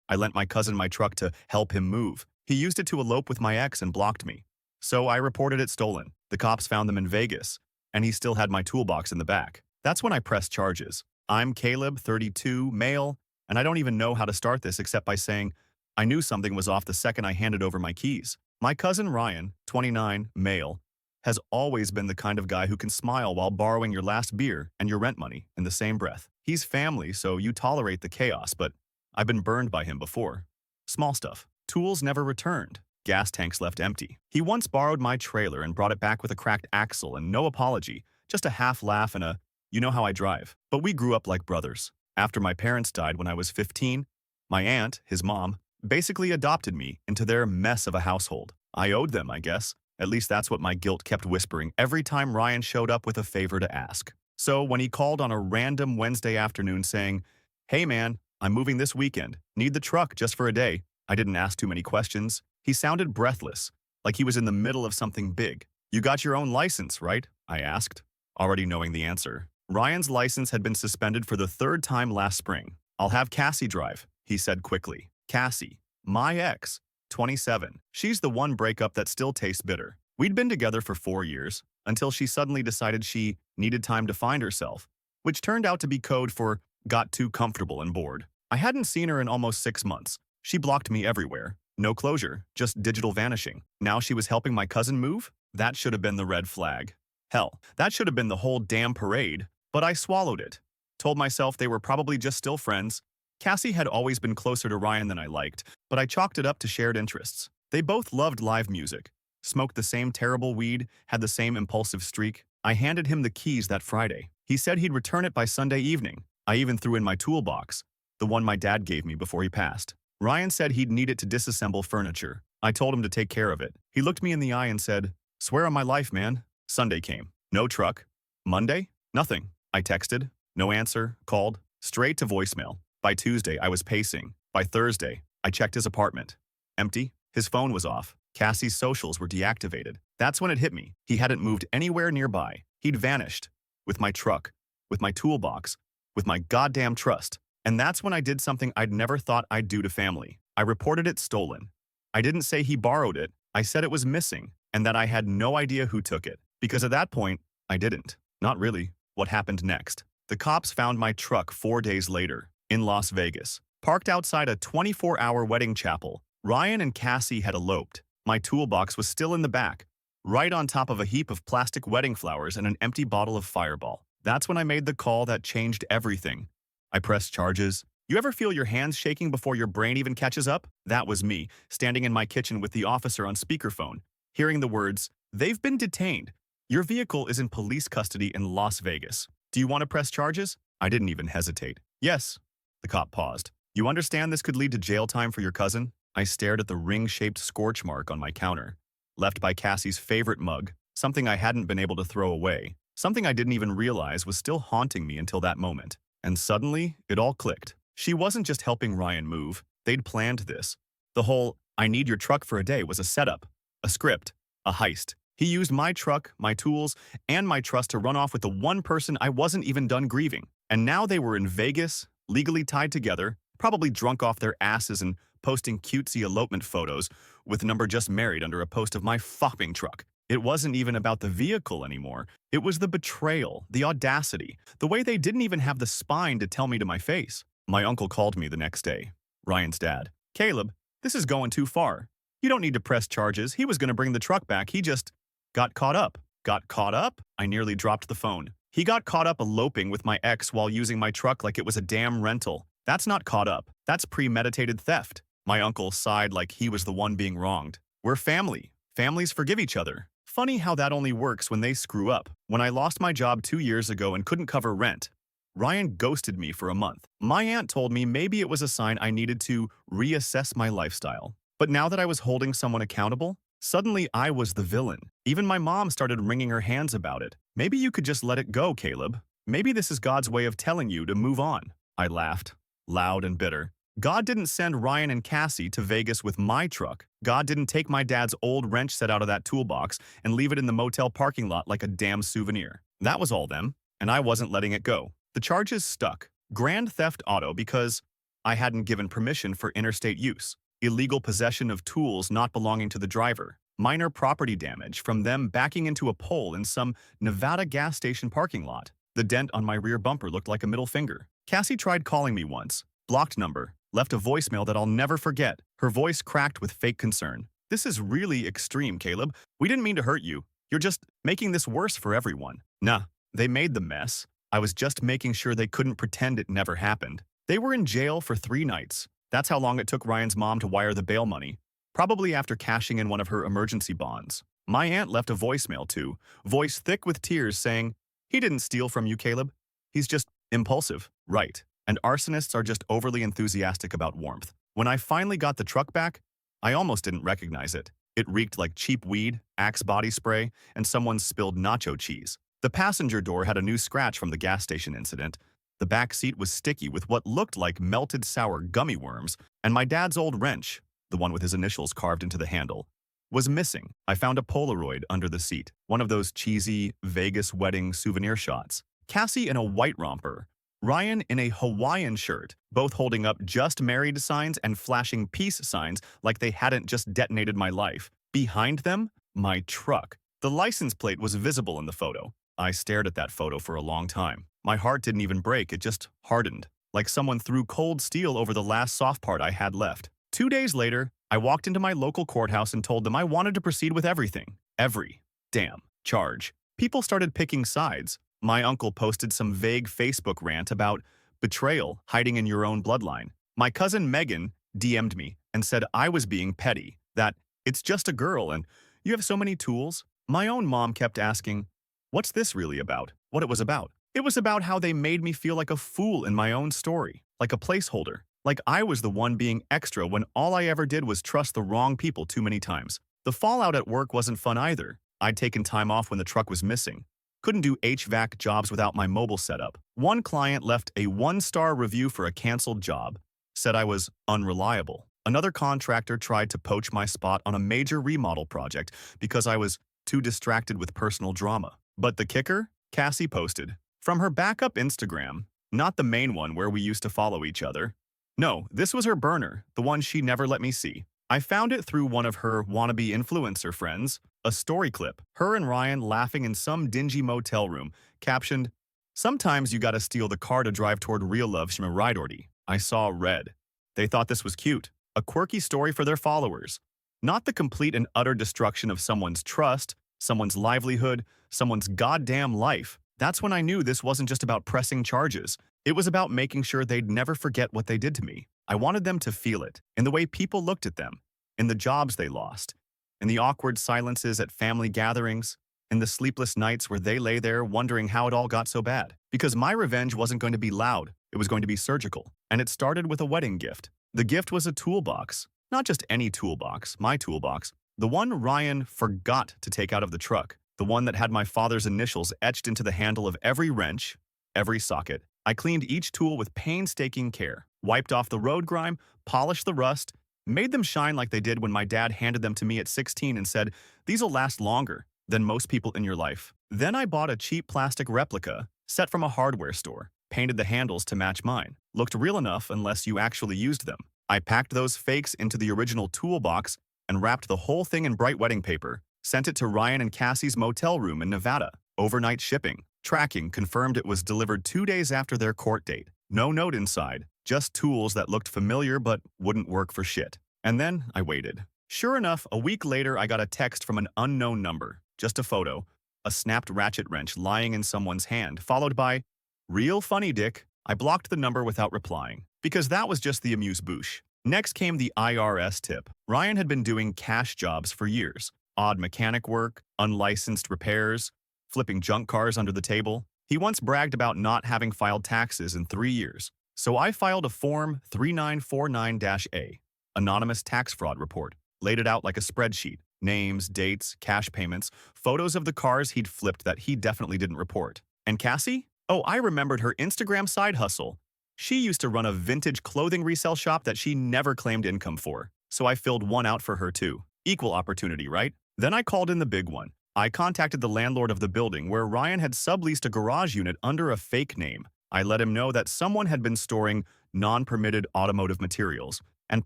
I lent my cousin my truck to help him move. He used it to elope with my ex and blocked me. So I reported it stolen. The cops found them in Vegas, and he still had my toolbox in the back. That's when I pressed charges. I'm Caleb, 32, male, and I don't even know how to start this except by saying I knew something was off the second I handed over my keys. My cousin Ryan, 29, male, has always been the kind of guy who can smile while borrowing your last beer and your rent money in the same breath. He's family, so you tolerate the chaos, but I've been burned by him before. Small stuff. Tools never returned. Gas tanks left empty. He once borrowed my trailer and brought it back with a cracked axle and no apology, just a half laugh and a, you know how I drive. But we grew up like brothers. After my parents died when I was 15, my aunt, his mom, basically adopted me into their mess of a household. I owed them, I guess. At least that's what my guilt kept whispering every time Ryan showed up with a favor to ask. So when he called on a random Wednesday afternoon saying, "Hey man, I'm moving this weekend. Need the truck just for a day," I didn't ask too many questions. He sounded breathless, like he was in the middle of something big. "You got your own license, right?" I asked, already knowing the answer. Ryan's license had been suspended for the third time last spring. "I'll have Cassie drive," he said quickly. Cassie, my ex, 27. She's the one breakup that still tastes bitter. We'd been together for 4 years, until she suddenly decided she needed time to find herself, which turned out to be code for got too comfortable and bored. I hadn't seen her in almost 6 months. She blocked me everywhere. No closure, just digital vanishing. Now she was helping my cousin move? That should have been the red flag. Hell, that should have been the whole damn parade. But I swallowed it. Told myself they were probably just still friends. Cassie had always been closer to Ryan than I liked, but I chalked it up to shared interests. They both loved live music, smoked the same terrible weed, had the same impulsive streak. I handed him the keys that Friday. He said he'd return it by Sunday evening. I even threw in my toolbox, the one my dad gave me before he passed. Ryan said he'd need it to disassemble furniture. I told him to take care of it. He looked me in the eye and said, "Swear on my life, man." Sunday came. No truck. Monday? Nothing. I texted. No answer. Called. Straight to voicemail. By Tuesday, I was pacing. By Thursday, I checked his apartment. Empty. His phone was off. Cassie's socials were deactivated. That's when it hit me. He hadn't moved anywhere nearby. He'd vanished. With my truck. With my toolbox. With my goddamn trust. And that's when I did something I'd never thought I'd do to family. I reported it stolen. I didn't say he borrowed it. I said it was missing, and that I had no idea who took it. Because at that point, I didn't. Not really. What happened next? The cops found my truck 4 days later, in Las Vegas, parked outside a 24-hour wedding chapel. Ryan and Cassie had eloped. My toolbox was still in the back, right on top of a heap of plastic wedding flowers and an empty bottle of Fireball. That's when I made the call that changed everything. I pressed charges. You ever feel your hands shaking before your brain even catches up? That was me, standing in my kitchen with the officer on speakerphone, hearing the words, "They've been detained. Your vehicle is in police custody in Las Vegas. Do you want to press charges?" I didn't even hesitate. "Yes." The cop paused. "You understand this could lead to jail time for your cousin?" I stared at the ring-shaped scorch mark on my counter, left by Cassie's favorite mug, something I hadn't been able to throw away, something I didn't even realize was still haunting me until that moment. And suddenly, it all clicked. She wasn't just helping Ryan move. They'd planned this. The whole, "I need your truck for a day" was a setup, a script, a heist. He used my truck, my tools, and my trust to run off with the one person I wasn't even done grieving. And now they were in Vegas, legally tied together, probably drunk off their asses and posting cutesy elopement photos with number just married under a post of my fucking truck. It wasn't even about the vehicle anymore. It was the betrayal, the audacity, the way they didn't even have the spine to tell me to my face. My uncle called me the next day, Ryan's dad. "Caleb, this is going too far. You don't need to press charges. He was going to bring the truck back. He just got caught up." Got caught up? I nearly dropped the phone. He got caught up eloping with my ex while using my truck like it was a damn rental. That's not caught up. That's premeditated theft. My uncle sighed like he was the one being wronged. We're family. Families forgive each other. Funny how that only works when they screw up. When I lost my job 2 years ago and couldn't cover rent, Ryan ghosted me for a month. My aunt told me maybe it was a sign I needed to reassess my lifestyle. But now that I was holding someone accountable, suddenly I was the villain. Even my mom started wringing her hands about it. "Maybe you could just let it go, Caleb. Maybe this is God's way of telling you to move on." I laughed, loud and bitter. God didn't send Ryan and Cassie to Vegas with my truck. God didn't take my dad's old wrench set out of that toolbox and leave it in the motel parking lot like a damn souvenir. That was all them, and I wasn't letting it go. The charges stuck. Grand theft auto because I hadn't given permission for interstate use, illegal possession of tools not belonging to the driver, minor property damage from them backing into a pole in some Nevada gas station parking lot. The dent on my rear bumper looked like a middle finger. Cassie tried calling me once, blocked number, left a voicemail that I'll never forget. Her voice cracked with fake concern. "This is really extreme, Caleb. We didn't mean to hurt you. You're just making this worse for everyone." Nah, they made the mess. I was just making sure they couldn't pretend it never happened. They were in jail for 3 nights. That's how long it took Ryan's mom to wire the bail money, probably after cashing in one of her emergency bonds. My aunt left a voicemail too, voice thick with tears saying, "He didn't steal from you, Caleb. He's just impulsive." Right. And arsonists are just overly enthusiastic about warmth. When I finally got the truck back, I almost didn't recognize it. It reeked like cheap weed, Axe body spray, and someone's spilled nacho cheese. The passenger door had a new scratch from the gas station incident. The back seat was sticky with what looked like melted sour gummy worms, and my dad's old wrench, the one with his initials carved into the handle, was missing. I found a Polaroid under the seat, one of those cheesy Vegas wedding souvenir shots. Cassie in a white romper, Ryan in a Hawaiian shirt, both holding up "just married" signs and flashing peace signs like they hadn't just detonated my life. Behind them, my truck. The license plate was visible in the photo. I stared at that photo for a long time. My heart didn't even break, it just hardened, like someone threw cold steel over the last soft part I had left. 2 days later, I walked into my local courthouse and told them I wanted to proceed with everything. Every damn charge. People started picking sides. My uncle posted some vague Facebook rant about betrayal hiding in your own bloodline. My cousin Megan DM'd me and said I was being petty, that it's just a girl and you have so many tools. My own mom kept asking, what's this really about? What it was about. It was about how they made me feel like a fool in my own story, like a placeholder, like I was the one being extra when all I ever did was trust the wrong people too many times. The fallout at work wasn't fun either. I'd taken time off when the truck was missing. Couldn't do HVAC jobs without my mobile setup. One client left a 1-star review for a canceled job, said I was unreliable. Another contractor tried to poach my spot on a major remodel project because I was too distracted with personal drama. But the kicker? Cassie posted. From her backup Instagram, not the main one where we used to follow each other. No, this was her burner, the one she never let me see. I found it through one of her wannabe influencer friends, a story clip, her and Ryan laughing in some dingy motel room, captioned, "Sometimes you gotta steal the car to drive toward real love, Shmiraidordi." I saw red. They thought this was cute, a quirky story for their followers, not the complete and utter destruction of someone's trust, someone's livelihood, someone's goddamn life. That's when I knew this wasn't just about pressing charges. It was about making sure they'd never forget what they did to me. I wanted them to feel it, in the way people looked at them, in the jobs they lost, in the awkward silences at family gatherings, in the sleepless nights where they lay there wondering how it all got so bad. Because my revenge wasn't going to be loud, it was going to be surgical. And it started with a wedding gift. The gift was a toolbox. Not just any toolbox, my toolbox. The one Ryan forgot to take out of the truck. The one that had my father's initials etched into the handle of every wrench, every socket. I cleaned each tool with painstaking care, wiped off the road grime, polished the rust, made them shine like they did when my dad handed them to me at 16 and said, "These'll last longer than most people in your life." Then I bought a cheap plastic replica, set from a hardware store, painted the handles to match mine. Looked real enough unless you actually used them. I packed those fakes into the original toolbox and wrapped the whole thing in bright wedding paper. Sent it to Ryan and Cassie's motel room in Nevada. Overnight shipping. Tracking confirmed it was delivered 2 days after their court date. No note inside, just tools that looked familiar but wouldn't work for shit. And then I waited. Sure enough, a week later I got a text from an unknown number. Just a photo. A snapped ratchet wrench lying in someone's hand, followed by, "Real funny, Dick." I blocked the number without replying, because that was just the amuse-bouche. Next came the IRS tip. Ryan had been doing cash jobs for years. Odd mechanic work, unlicensed repairs, flipping junk cars under the table. He once bragged about not having filed taxes in 3 years. So I filed a Form 3949-A, anonymous tax fraud report, laid it out like a spreadsheet. Names, dates, cash payments, photos of the cars he'd flipped that he definitely didn't report. And Cassie? Oh, I remembered her Instagram side hustle. She used to run a vintage clothing resale shop that she never claimed income for. So I filled one out for her too. Equal opportunity, right? Then I called in the big one. I contacted the landlord of the building where Ryan had subleased a garage unit under a fake name. I let him know that someone had been storing non-permitted automotive materials and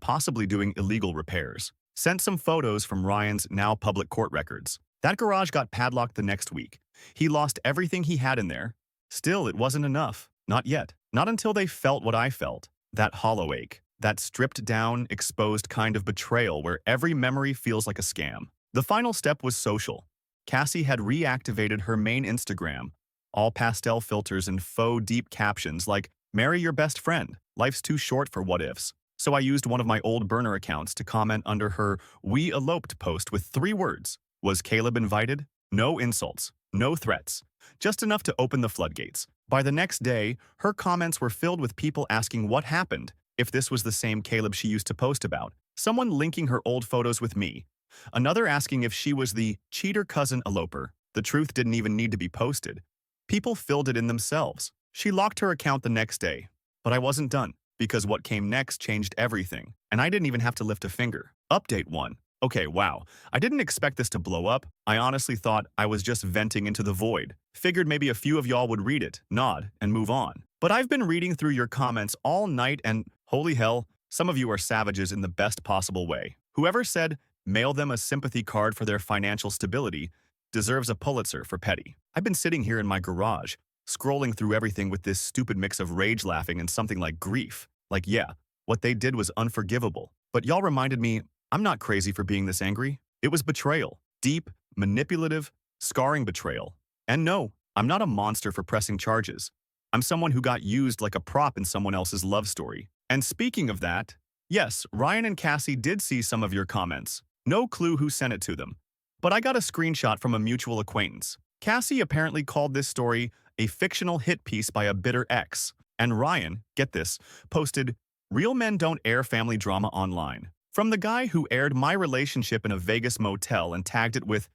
possibly doing illegal repairs. Sent some photos from Ryan's now public court records. That garage got padlocked the next week. He lost everything he had in there. Still, it wasn't enough. Not yet. Not until they felt what I felt. That hollow ache. That stripped-down, exposed kind of betrayal where every memory feels like a scam. The final step was social. Cassie had reactivated her main Instagram, all pastel filters and faux deep captions like, "Marry your best friend. Life's too short for what-ifs." So I used one of my old burner accounts to comment under her "We eloped" post with 3 words. Was Caleb invited? No insults. No threats. Just enough to open the floodgates. By the next day, her comments were filled with people asking what happened, if this was the same Caleb she used to post about. Someone linking her old photos with me. Another asking if she was the cheater cousin eloper. The truth didn't even need to be posted. People filled it in themselves. She locked her account the next day. But I wasn't done, because what came next changed everything, and I didn't even have to lift a finger. Update 1. Okay, wow. I didn't expect this to blow up. I honestly thought I was just venting into the void. Figured maybe a few of y'all would read it, nod, and move on. But I've been reading through your comments all night and, holy hell, some of you are savages in the best possible way. Whoever said, mail them a sympathy card for their financial stability deserves a Pulitzer for petty. I've been sitting here in my garage, scrolling through everything with this stupid mix of rage laughing and something like grief. Like, yeah, what they did was unforgivable. But y'all reminded me, I'm not crazy for being this angry. It was betrayal. Deep, manipulative, scarring betrayal. And no, I'm not a monster for pressing charges. I'm someone who got used like a prop in someone else's love story. And speaking of that, yes, Ryan and Cassie did see some of your comments. No clue who sent it to them. But I got a screenshot from a mutual acquaintance. Cassie apparently called this story a fictional hit piece by a bitter ex. And Ryan, get this, posted, "Real men don't air family drama online." From the guy who aired my relationship in a Vegas motel and tagged it with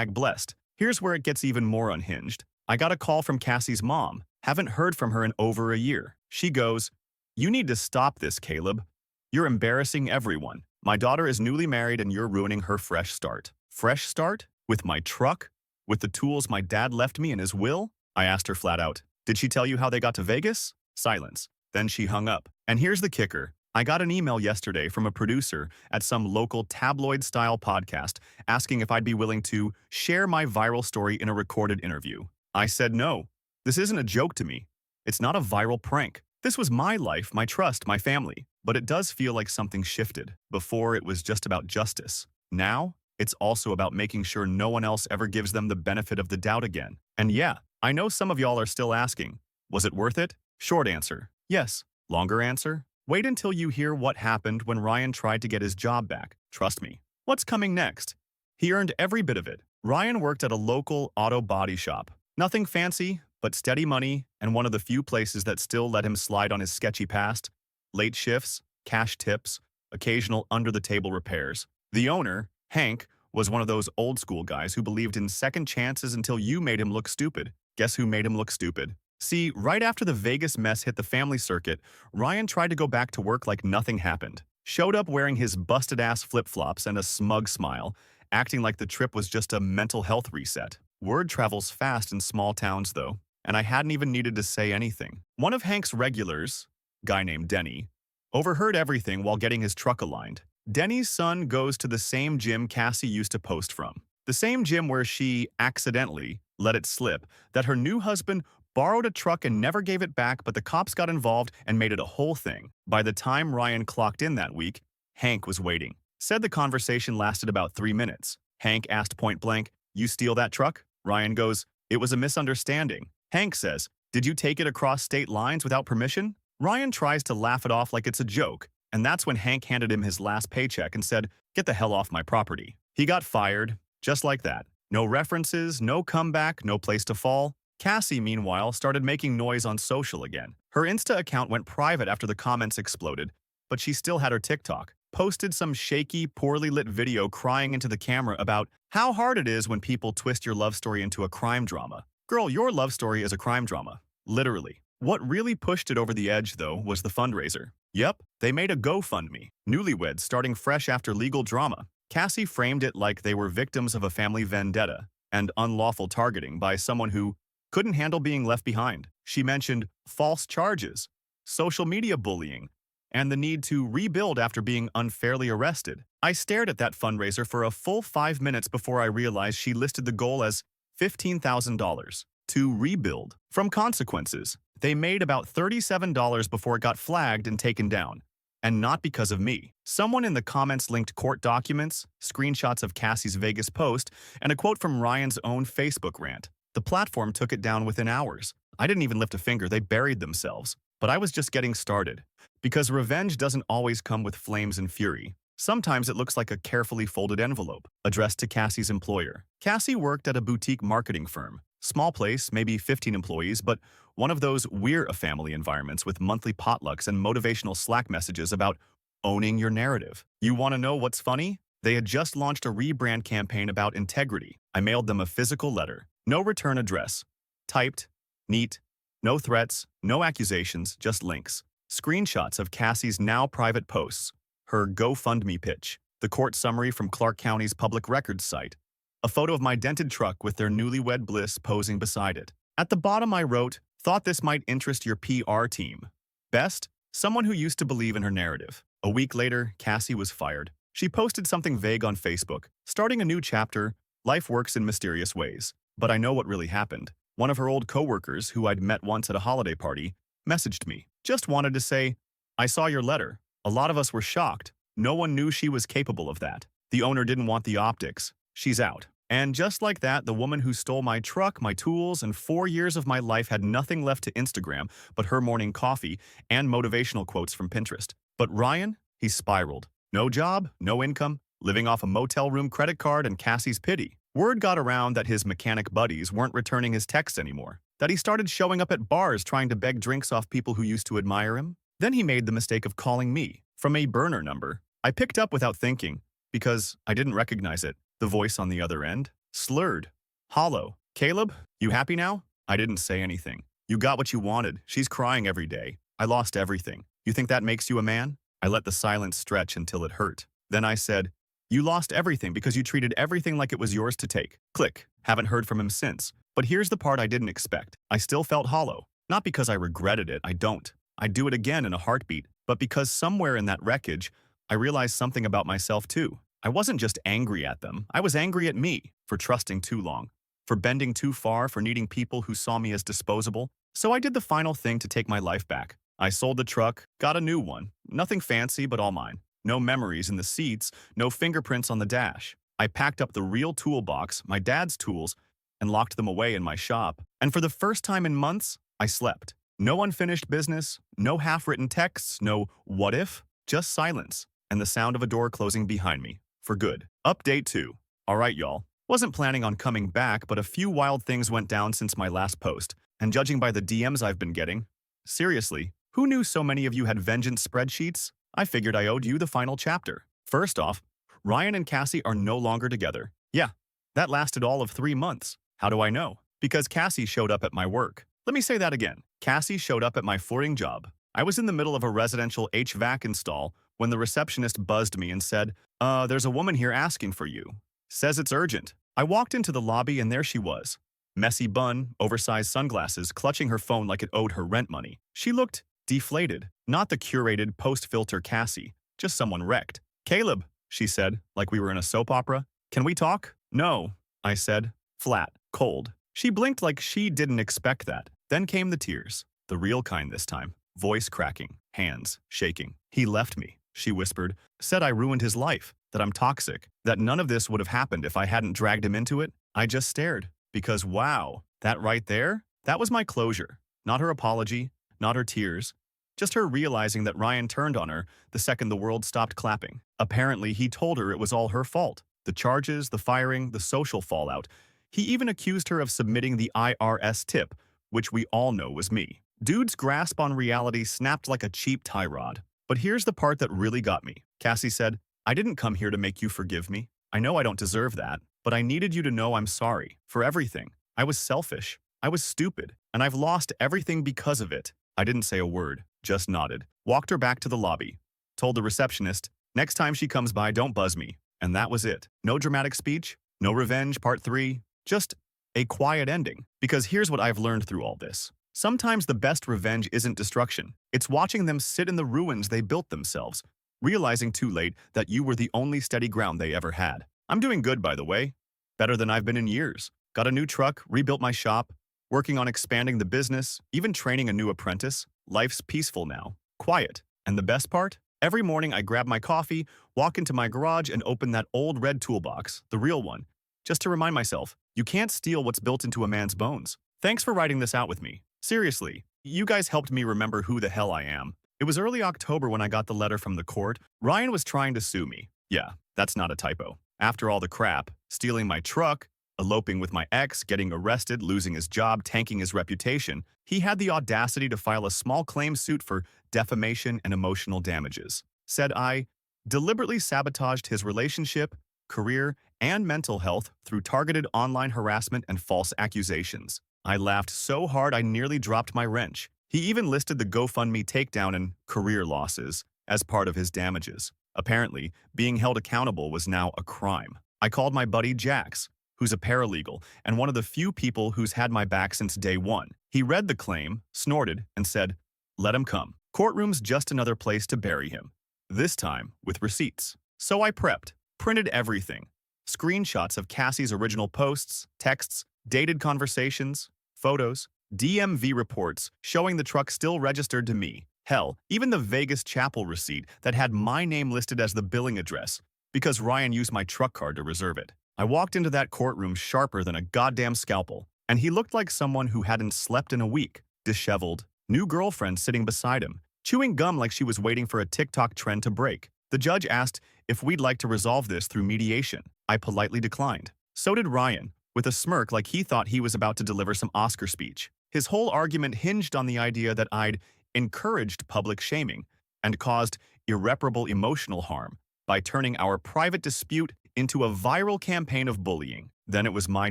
#blessed. Here's where it gets even more unhinged. I got a call from Cassie's mom. Haven't heard from her in over a year. She goes, "You need to stop this, Caleb. You're embarrassing everyone. My daughter is newly married and you're ruining her fresh start." Fresh start? With my truck? With the tools my dad left me in his will? I asked her flat out. Did she tell you how they got to Vegas? Silence. Then she hung up. And here's the kicker. I got an email yesterday from a producer at some local tabloid-style podcast asking if I'd be willing to share my viral story in a recorded interview. I said no. This isn't a joke to me. It's not a viral prank. This was my life, my trust, my family. But it does feel like something shifted. Before, it was just about justice. Now, it's also about making sure no one else ever gives them the benefit of the doubt again. And yeah, I know some of y'all are still asking, was it worth it? Short answer, yes. Longer answer, wait until you hear what happened when Ryan tried to get his job back. Trust me. What's coming next? He earned every bit of it. Ryan worked at a local auto body shop. Nothing fancy, but steady money and one of the few places that still let him slide on his sketchy past. Late shifts, cash tips, occasional under-the-table repairs. The owner, Hank, was one of those old-school guys who believed in second chances until you made him look stupid. Guess who made him look stupid? See, right after the Vegas mess hit the family circuit, Ryan tried to go back to work like nothing happened. Showed up wearing his busted-ass flip-flops and a smug smile, acting like the trip was just a mental health reset. Word travels fast in small towns, though, and I hadn't even needed to say anything. One of Hank's regulars, guy named Denny, overheard everything while getting his truck aligned. Denny's son goes to the same gym Cassie used to post from. The same gym where she accidentally let it slip that her new husband borrowed a truck and never gave it back, but the cops got involved and made it a whole thing. By the time Ryan clocked in that week, Hank was waiting. Said the conversation lasted about 3 minutes. Hank asked point blank, "You steal that truck?" Ryan goes, "It was a misunderstanding." Hank says, "Did you take it across state lines without permission?" Ryan tries to laugh it off like it's a joke, and that's when Hank handed him his last paycheck and said, "Get the hell off my property." He got fired, just like that. No references, no comeback, no place to fall. Cassie, meanwhile, started making noise on social again. Her Insta account went private after the comments exploded, but she still had her TikTok. Posted some shaky, poorly lit video crying into the camera about how hard it is when people twist your love story into a crime drama. Girl, your love story is a crime drama. Literally. What really pushed it over the edge, though, was the fundraiser. Yep, they made a GoFundMe. Newlyweds starting fresh after legal drama. Cassie framed it like they were victims of a family vendetta and unlawful targeting by someone who couldn't handle being left behind. She mentioned false charges, social media bullying, and the need to rebuild after being unfairly arrested. I stared at that fundraiser for a full 5 minutes before I realized she listed the goal as $15,000 to rebuild from consequences. They made about $37 before it got flagged and taken down. And not because of me. Someone in the comments linked court documents, screenshots of Cassie's Vegas post, and a quote from Ryan's own Facebook rant. The platform took it down within hours. I didn't even lift a finger, they buried themselves. But I was just getting started. Because revenge doesn't always come with flames and fury. Sometimes it looks like a carefully folded envelope, addressed to Cassie's employer. Cassie worked at a boutique marketing firm. Small place, maybe 15 employees, but one of those we're-a-family environments with monthly potlucks and motivational Slack messages about owning your narrative. You want to know what's funny? They had just launched a rebrand campaign about integrity. I mailed them a physical letter. No return address. Typed. Neat. No threats. No accusations. Just links. Screenshots of Cassie's now private posts. Her GoFundMe pitch. The court summary from Clark County's public records site. A photo of my dented truck with their newlywed bliss posing beside it. At the bottom I wrote, thought this might interest your PR team. Best, someone who used to believe in her narrative. A week later, Cassie was fired. She posted something vague on Facebook. Starting a new chapter, life works in mysterious ways. But I know what really happened. One of her old coworkers, who I'd met once at a holiday party, messaged me. Just wanted to say, I saw your letter. A lot of us were shocked. No one knew she was capable of that. The owner didn't want the optics. She's out. And just like that, the woman who stole my truck, my tools, and 4 years of my life had nothing left to Instagram but her morning coffee and motivational quotes from Pinterest. But Ryan, he spiraled. No job, no income, living off a motel room credit card and Cassie's pity. Word got around that his mechanic buddies weren't returning his texts anymore, that he started showing up at bars trying to beg drinks off people who used to admire him. Then he made the mistake of calling me from a burner number. I picked up without thinking, because I didn't recognize it. The voice on the other end, slurred, hollow. Caleb, you happy now? I didn't say anything. You got what you wanted. She's crying every day. I lost everything. You think that makes you a man? I let the silence stretch until it hurt. Then I said, you lost everything because you treated everything like it was yours to take. Click. Haven't heard from him since. But here's the part I didn't expect. I still felt hollow. Not because I regretted it, I don't. I'd do it again in a heartbeat. But because somewhere in that wreckage, I realized something about myself too. I wasn't just angry at them, I was angry at me for trusting too long, for bending too far, for needing people who saw me as disposable. So I did the final thing to take my life back. I sold the truck, got a new one. Nothing fancy, but all mine. No memories in the seats, no fingerprints on the dash. I packed up the real toolbox, my dad's tools, and locked them away in my shop. And for the first time in months, I slept. No unfinished business, no half-written texts, no what if, just silence, and the sound of a door closing behind me. For good. Update 2. Alright y'all, wasn't planning on coming back, but a few wild things went down since my last post, and judging by the DMs I've been getting, seriously, who knew so many of you had vengeance spreadsheets? I figured I owed you the final chapter. First off, Ryan and Cassie are no longer together. Yeah, that lasted all of 3 months. How do I know? Because Cassie showed up at my work. Let me say that again. Cassie showed up at my flooring job. I was in the middle of a residential HVAC install when the receptionist buzzed me and said, there's a woman here asking for you. Says it's urgent. I walked into the lobby and there she was. Messy bun, oversized sunglasses, clutching her phone like it owed her rent money. She looked deflated, not the curated post-filter Cassie, just someone wrecked. Caleb, she said, like we were in a soap opera. Can we talk? No, I said, flat, cold. She blinked like she didn't expect that. Then came the tears, the real kind this time. Voice cracking, hands shaking. He left me, she whispered, said I ruined his life, that I'm toxic, that none of this would have happened if I hadn't dragged him into it. I just stared, because wow, that right there, that was my closure. Not her apology, not her tears, just her realizing that Ryan turned on her the second the world stopped clapping. Apparently, he told her it was all her fault. The charges, the firing, the social fallout. He even accused her of submitting the IRS tip, which we all know was me. Dude's grasp on reality snapped like a cheap tie rod. But here's the part that really got me. Cassie said, I didn't come here to make you forgive me. I know I don't deserve that, but I needed you to know I'm sorry for everything. I was selfish. I was stupid, and I've lost everything because of it. I didn't say a word, just nodded. Walked her back to the lobby. Told the receptionist, next time she comes by, don't buzz me. And that was it. No dramatic speech, no revenge part 3, just a quiet ending. Because here's what I've learned through all this. Sometimes the best revenge isn't destruction. It's watching them sit in the ruins they built themselves, realizing too late that you were the only steady ground they ever had. I'm doing good, by the way. Better than I've been in years. Got a new truck, rebuilt my shop, working on expanding the business, even training a new apprentice. Life's peaceful now. Quiet. And the best part? Every morning I grab my coffee, walk into my garage, and open that old red toolbox, the real one, just to remind myself, you can't steal what's built into a man's bones. Thanks for writing this out with me. Seriously, you guys helped me remember who the hell I am. It was early October when I got the letter from the court. Ryan was trying to sue me. Yeah, that's not a typo. After all the crap, stealing my truck, eloping with my ex, getting arrested, losing his job, tanking his reputation, he had the audacity to file a small claim suit for defamation and emotional damages. Said I deliberately sabotaged his relationship, career, and mental health through targeted online harassment and false accusations. I laughed so hard I nearly dropped my wrench. He even listed the GoFundMe takedown and career losses as part of his damages. Apparently, being held accountable was now a crime. I called my buddy Jax, who's a paralegal and one of the few people who's had my back since day one. He read the claim, snorted, and said, "Let him come. Courtroom's just another place to bury him." This time with receipts. So I prepped, printed everything. Screenshots of Cassie's original posts, texts, dated conversations, photos, DMV reports showing the truck still registered to me. Hell, even the Vegas chapel receipt that had my name listed as the billing address because Ryan used my truck card to reserve it. I walked into that courtroom sharper than a goddamn scalpel, and he looked like someone who hadn't slept in a week, disheveled, new girlfriend sitting beside him, chewing gum like she was waiting for a TikTok trend to break. The judge asked if we'd like to resolve this through mediation. I politely declined. So did Ryan, with a smirk like he thought he was about to deliver some Oscar speech. His whole argument hinged on the idea that I'd encouraged public shaming and caused irreparable emotional harm by turning our private dispute into a viral campaign of bullying. Then it was my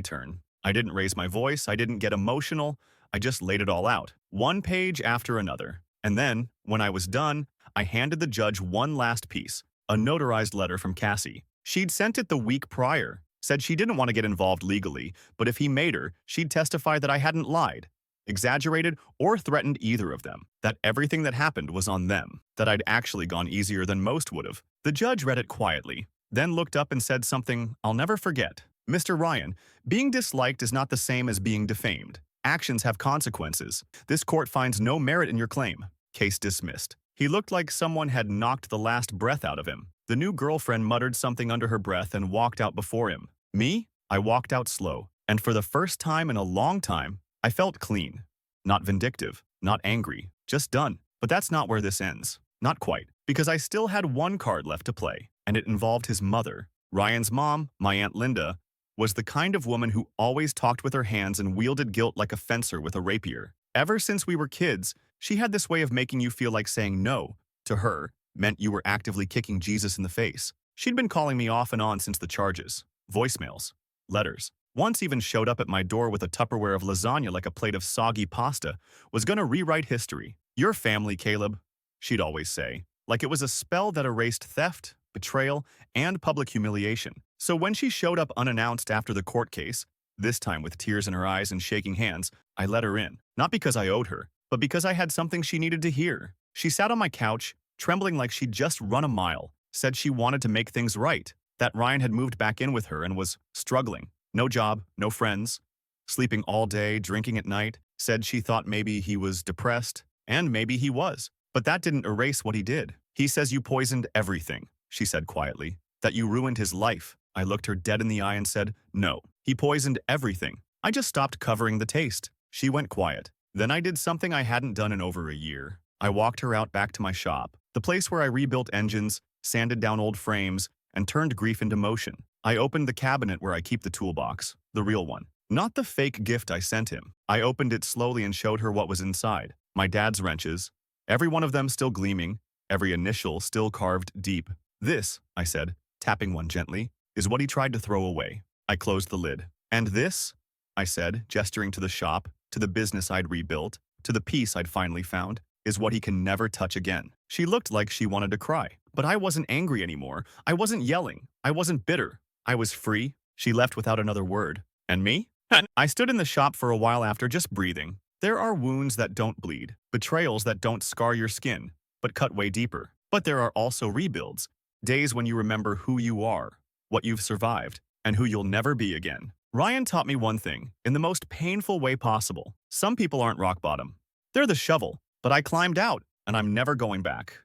turn. I didn't raise my voice, I didn't get emotional, I just laid it all out, one page after another. And then, when I was done, I handed the judge one last piece, a notarized letter from Cassie. She'd sent it the week prior, said she didn't want to get involved legally, but if he made her, she'd testify that I hadn't lied, exaggerated, or threatened either of them, that everything that happened was on them, that I'd actually gone easier than most would have. The judge read it quietly, then looked up and said something I'll never forget. "Mr. Ryan, being disliked is not the same as being defamed. Actions have consequences. This court finds no merit in your claim. Case dismissed." He looked like someone had knocked the last breath out of him. The new girlfriend muttered something under her breath and walked out before him. Me? I walked out slow, and for the first time in a long time, I felt clean. Not vindictive, not angry, just done. But that's not where this ends. Not quite, because I still had one card left to play, and it involved his mother. Ryan's mom, my Aunt Linda, was the kind of woman who always talked with her hands and wielded guilt like a fencer with a rapier. Ever since we were kids, she had this way of making you feel like saying no to her meant you were actively kicking Jesus in the face. She'd been calling me off and on since the charges. Voicemails, letters. Once even showed up at my door with a Tupperware of lasagna like a plate of soggy pasta. Was gonna rewrite history. "Your family, Caleb," she'd always say, like it was a spell that erased theft, betrayal, and public humiliation. So when she showed up unannounced after the court case, this time with tears in her eyes and shaking hands, I let her in. Not because I owed her, but because I had something she needed to hear. She sat on my couch, trembling like she'd just run a mile, said she wanted to make things right, that Ryan had moved back in with her and was struggling. No job, no friends, sleeping all day, drinking at night, said she thought maybe he was depressed, and maybe he was. But that didn't erase what he did. "He says you poisoned everything," she said quietly, "that you ruined his life." I looked her dead in the eye and said, "No, he poisoned everything. I just stopped covering the taste." She went quiet. Then I did something I hadn't done in over a year. I walked her out back to my shop, the place where I rebuilt engines, sanded down old frames, and turned grief into motion. I opened the cabinet where I keep the toolbox, the real one. Not the fake gift I sent him. I opened it slowly and showed her what was inside. My dad's wrenches, every one of them still gleaming, every initial still carved deep. "This," I said, tapping one gently, "is what he tried to throw away." I closed the lid. "And this," I said, gesturing to the shop, to the business I'd rebuilt, to the peace I'd finally found, "is what he can never touch again." She looked like she wanted to cry, but I wasn't angry anymore. I wasn't yelling. I wasn't bitter. I was free. She left without another word. "And me?" I stood in the shop for a while after, just breathing. There are wounds that don't bleed, betrayals that don't scar your skin, but cut way deeper. But there are also rebuilds, days when you remember who you are, what you've survived, and who you'll never be again. Ryan taught me one thing, in the most painful way possible. Some people aren't rock bottom. They're the shovel, but I climbed out, and I'm never going back.